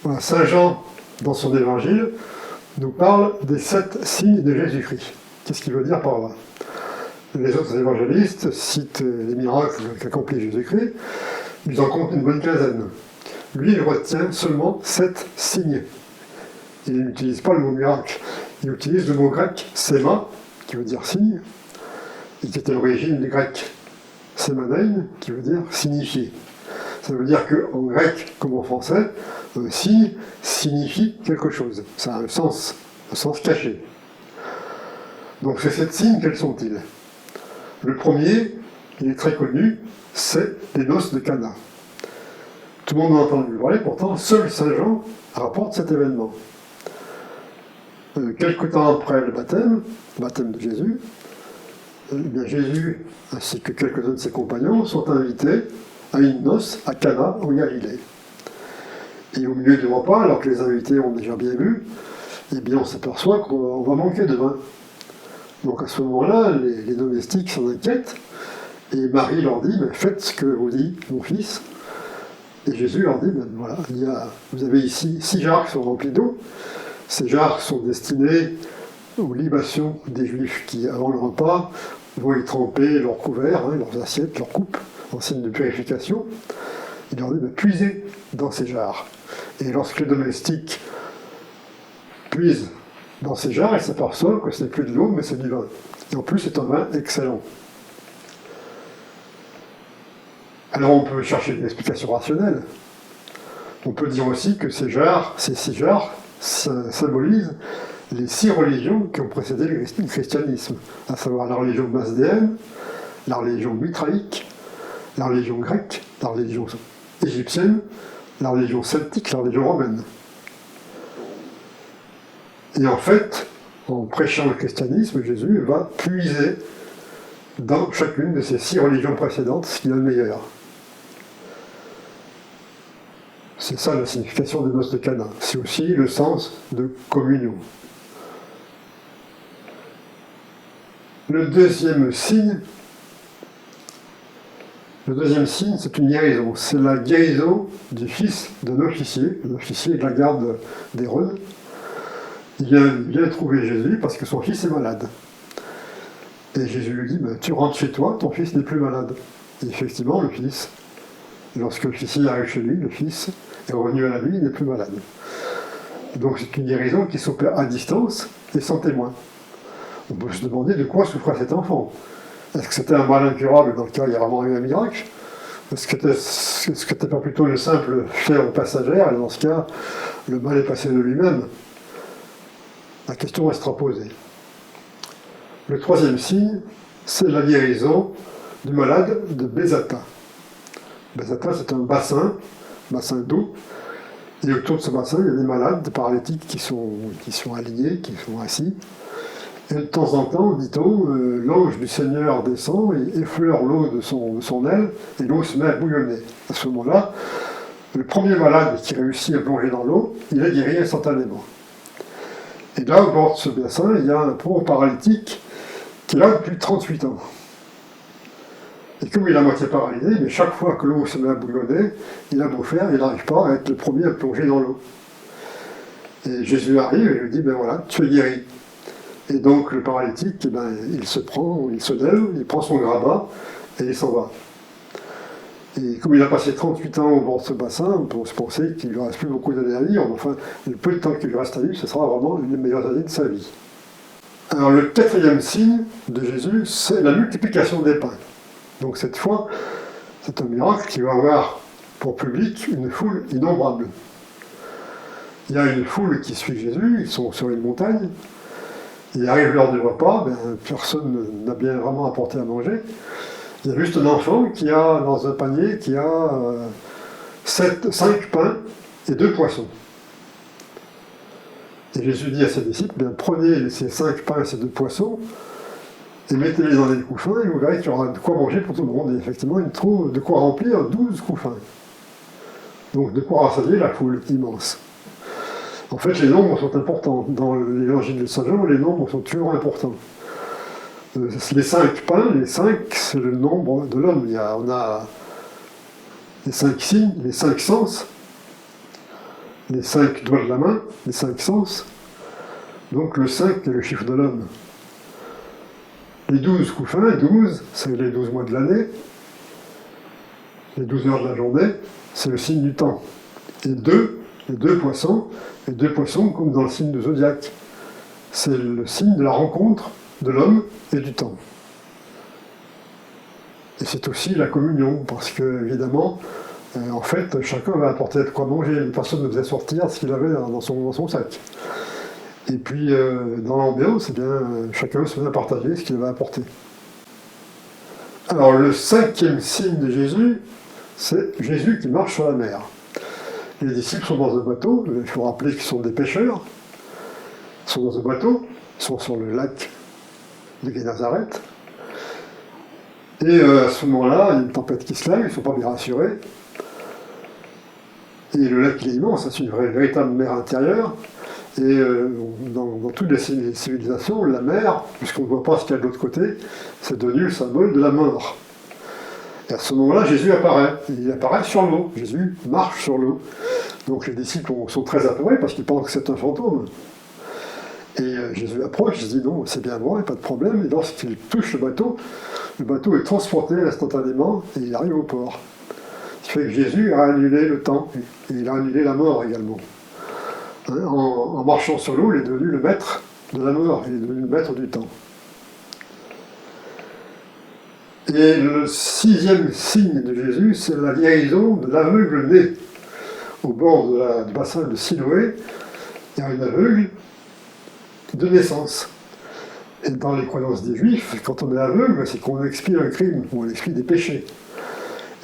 Voilà, Saint Jean, dans son évangile, nous parle des 7 signes de Jésus-Christ. Qu'est-ce qu'il veut dire par là? Les autres évangélistes citent les miracles qu'accomplit Jésus-Christ, ils en comptent une bonne quinzaine. Lui, il retient seulement 7 signes. Il n'utilise pas le mot miracle, il utilise le mot grec séma, qui veut dire signe, et qui était l'origine du grec sémanein, qui veut dire signifier. Ça veut dire qu'en grec, comme en français, un signe signifie quelque chose. Ça a un sens caché. Donc ces 7 signes, quels sont-ils? Le premier, il est très connu, c'est les noces de Cana. Tout le monde en a entendu parler, pourtant seul Saint Jean rapporte cet événement. Quelque temps après le baptême de Jésus, Jésus ainsi que quelques-uns de ses compagnons sont invités à une noce à Cana en Galilée. Et au milieu du repas, alors que les invités ont déjà bien bu, eh bien on s'aperçoit qu'on va manquer de vin. Donc à ce moment-là, les domestiques s'en inquiètent, et Marie leur dit, faites ce que vous dit mon fils. Et Jésus leur dit, voilà, vous avez ici 6 jarres qui sont remplies d'eau. Ces jarres sont destinées aux libations des Juifs qui, avant le repas, vont y tremper leurs couverts, leurs assiettes, leurs coupes, en signe de purification. Il leur dit, puisez dans ces jarres. Et lorsque les domestiques puisent dans ces jarres, ils s'aperçoivent que ce n'est plus de l'eau, mais c'est du vin. Et en plus, c'est un vin excellent. Alors on peut chercher une explication rationnelle. On peut dire aussi que ces 6 jarres, symbolisent les 6 religions qui ont précédé le christianisme, à savoir la religion masdéenne, la religion mitraïque, la religion grecque, la religion égyptienne, la religion celtique, la religion romaine. Et en fait, en prêchant le christianisme, Jésus va puiser dans chacune de ces 6 religions précédentes ce qu'il y a de meilleur. C'est ça la signification des noces de Cana. C'est aussi le sens de communion. Le deuxième signe, c'est une guérison. C'est la guérison du fils d'un officier, l'officier de la garde d'Hérode. Il vient trouver Jésus parce que son fils est malade. Et Jésus lui dit, tu rentres chez toi, ton fils n'est plus malade. Et effectivement, le fils, lorsque l'officier arrive chez lui, le fils est revenu à la vie, il n'est plus malade. Donc c'est une guérison qui s'opère à distance et sans témoin. On peut se demander de quoi souffrait cet enfant. Est-ce que c'était un mal incurable dans lequel il y a vraiment eu un miracle? Est-ce que c'était pas plutôt une simple fièvre passagère, et dans ce cas, le mal est passé de lui-même? La question restera posée. Le troisième signe, c'est la guérison du malade de Bézata. Bézata, c'est un bassin d'eau, et autour de ce bassin, il y a des malades, des paralytiques qui sont alignés, qui sont assis. Et de temps en temps, dit-on, l'ange du Seigneur descend et effleure l'eau de son aile, et l'eau se met à bouillonner. À ce moment-là, le premier malade qui réussit à plonger dans l'eau, il est guéri instantanément. Et là, au bord de ce bassin, il y a un pauvre paralytique qui est là depuis 38 ans. Et comme il est à moitié paralysé, mais chaque fois que l'eau se met à bouillonner, il a beau faire, il n'arrive pas à être le premier à plonger dans l'eau. Et Jésus arrive et lui dit, voilà, tu es guéri. Et donc le paralytique, il se lève, il prend son grabat et il s'en va. Et comme il a passé 38 ans au bord de ce bassin, on peut se penser qu'il ne lui reste plus beaucoup d'années à vivre, mais enfin, le peu de temps qu'il lui reste à vivre, ce sera vraiment une des meilleures années de sa vie. Alors le quatrième signe de Jésus, c'est la multiplication des pains. Donc cette fois, c'est un miracle qui va avoir pour public une foule innombrable. Il y a une foule qui suit Jésus, ils sont sur une montagne, il arrive l'heure du repas, personne n'a bien vraiment apporté à manger. Il y a juste un enfant qui a dans un panier qui a 5 pains et 2 poissons. Et Jésus dit à ses disciples, prenez ces 5 pains et ces 2 poissons et mettez-les dans des couffins et vous verrez qu'il y aura de quoi manger pour tout le monde. Et effectivement, il trouve de quoi remplir 12 couffins. Donc de quoi rassasier la foule immense. En fait, les nombres sont importants. Dans l'évangile de Saint Jean, les nombres sont toujours importants. Les 5 pains, les 5, c'est le nombre de l'homme. On a les 5 signes, les 5 sens. les 5 doigts de la main, les 5 sens. Donc le 5 est le chiffre de l'homme. Les 12 couffins, 12, c'est les 12 mois de l'année. Les 12 heures de la journée, c'est le signe du temps. Et 2, les 2 poissons, comme dans le signe du zodiaque. C'est le signe de la rencontre de l'homme et du temps. Et c'est aussi la communion, parce que, évidemment, en fait, chacun va apporter de quoi manger. Personne ne faisait sortir ce qu'il avait dans son sac. Et puis, dans l'ambiance, eh bien, chacun se met à partager ce qu'il avait apporté. Alors, le 5e signe de Jésus, c'est Jésus qui marche sur la mer. Les disciples sont dans un bateau, il faut rappeler qu'ils sont des pêcheurs. Ils sont dans un bateau, ils sont sur le lac de Génézareth. Et à ce moment-là, il y a une tempête qui se lève, ils ne sont pas bien rassurés. Et le lac il est immense, c'est une véritable mer intérieure. Et dans toutes les civilisations, la mer, puisqu'on ne voit pas ce qu'il y a de l'autre côté, c'est devenu le symbole de la mort. Et à ce moment-là, Jésus apparaît. Il apparaît sur l'eau. Jésus marche sur l'eau. Donc les disciples sont très apeurés parce qu'ils pensent que c'est un fantôme. Et Jésus approche, il dit non, c'est bien moi, pas de problème. Et lorsqu'il touche le bateau est transporté instantanément et il arrive au port. Ce qui fait que Jésus a annulé le temps et il a annulé la mort également. En marchant sur l'eau, il est devenu le maître de la mort, il est devenu le maître du temps. Et le 6e signe de Jésus, c'est la guérison de l'aveugle né. Au bord du bassin de Siloé, il y a un aveugle de naissance. Et dans les croyances des Juifs, quand on est aveugle, c'est qu'on expie un crime, ou on expie des péchés.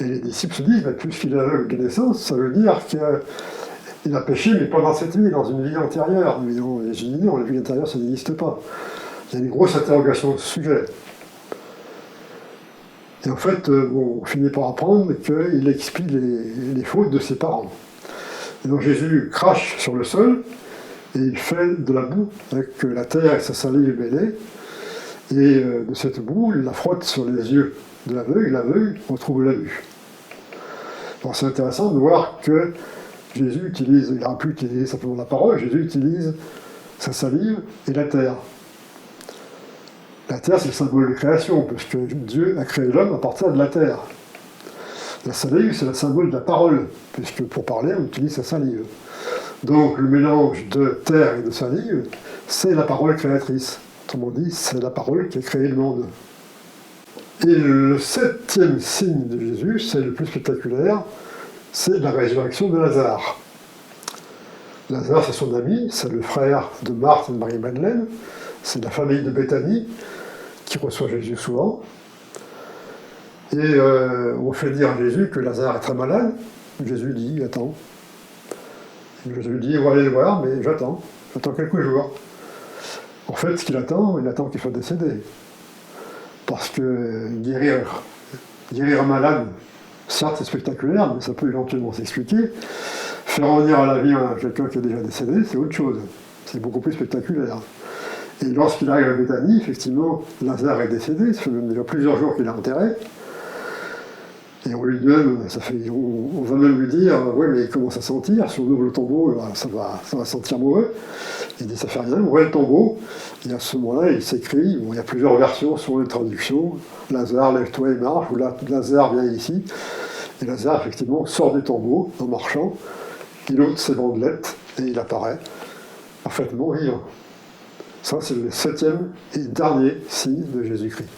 Et les disciples se disent, puisqu'il est aveugle de naissance, ça veut dire qu'il a péché, mais pas dans cette vie, dans une vie antérieure. Mais j'ai dit non, la vie antérieure, ça n'existe pas. Il y a une grosse interrogation de ce sujet. Et en fait, on finit par apprendre qu'il expie les fautes de ses parents. Et donc Jésus crache sur le sol, et il fait de la boue avec la terre et sa salive mêlée. Et de cette boue, il la frotte sur les yeux de l'aveugle retrouve la vue. Alors c'est intéressant de voir que Jésus il aurait pu utiliser simplement la parole, Jésus utilise sa salive et la terre. La terre, c'est le symbole de création, parce que Dieu a créé l'homme à partir de la terre. La salive, c'est le symbole de la parole, puisque pour parler, on utilise sa salive. Donc le mélange de terre et de salive, c'est la parole créatrice. Autrement dit, c'est la parole qui a créé le monde. Et le 7e signe de Jésus, c'est le plus spectaculaire, c'est la résurrection de Lazare. Lazare, c'est son ami, c'est le frère de Marthe et de Marie-Madeleine, c'est la famille de Béthanie qui reçoit Jésus souvent. Et on fait dire à Jésus que Lazare est très malade. Jésus dit, attends. Jésus dit, on va aller le voir, mais j'attends quelques jours. En fait, ce qu'il attend, il attend qu'il soit décédé. Parce que guérir un malade, certes c'est spectaculaire, mais ça peut éventuellement s'expliquer. Faire revenir à la vie quelqu'un qui est déjà décédé, c'est autre chose. C'est beaucoup plus spectaculaire. Et lorsqu'il arrive à Béthanie, effectivement, Lazare est décédé, ça fait déjà plusieurs jours qu'il est enterré. Et on lui dit même, on va même lui dire, ouais, mais il commence à sentir, si on ouvre le tombeau, ça va sentir mauvais. Il dit, ça fait rien, on ouvre le tombeau, et à ce moment-là, il s'écrit, il y a plusieurs versions sur les traductions, Lazare, lève-toi et marche, ou Lazare, viens ici. Et Lazare, effectivement, sort du tombeau en marchant, il ôte ses bandelettes, et il apparaît, parfaitement vivant. Ça, c'est le 7e et dernier signe de Jésus-Christ.